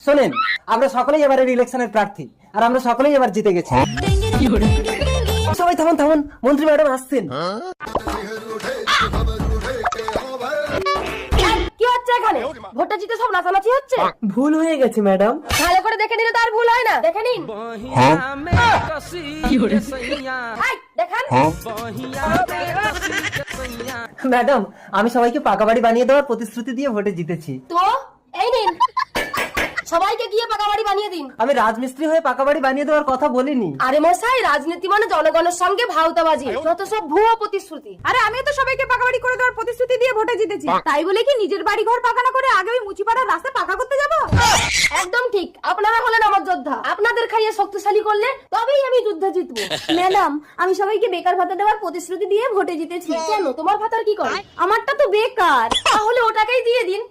শোনেন, আমরা সকলেই এবারের ইলেকশনের প্রার্থী, আর আমরা সকলেই এবার জিতে গেছি। সবাই থামুন থামুন, মন্ত্রী ম্যাডাম আসছেন। কি হচ্ছে এখানে? ভোটটা জিতে সব নাচানাচি হচ্ছে। ভুল হয়ে গেছে ম্যাডাম। ভালো করে দেখে নিলে তার ভুল হয় না, দেখে নিন। এই, দেখান। ম্যাডাম, আমি সবাইকে পাকা বাড়ি বানিয়ে দেওয়ার প্রতিশ্রুতি দিয়ে ভোটে জিতেছি। তো এই নিন, সবাইকে গিয়ে পাকা বাড়ি বানিয়ে দিন। আমি রাজমিস্ত্রি হয়ে পাকা বাড়ি বানিয়ে দেওয়ার কথা বলিনি। আরে মশাই, রাজনীতি মানে জনগণের সঙ্গে ভাওতাবাজি, যত সব ভুয়ো প্রতিশ্রুতি। আরে আমিও তো সবাইকে পাকা বাড়ি করে দেওয়ার প্রতিশ্রুতি দিয়ে ভোটে জিতেছি, তাই বলে কি নিজের বাড়ি ঘর পাকা না করে আগে ওই মুচিপাড়ার রাস্তা পাকা করতে যাব? একদম ঠিক, আপনারা হলেন আমার যোদ্ধা। আপনাদের খাইয়ে শক্তিশালী করলে তবেই আমি যুদ্ধে জিতবো। ম্যাডাম, আমি সবাইকে বেকার ভাতা দেওয়ার প্রতিশ্রুতি দিয়ে ভোটে জিতেছি। কেন, তোমার ভাতার কি করে? আমারটা তো বেকার। তাহলে ওটাকেই দিয়ে দিন।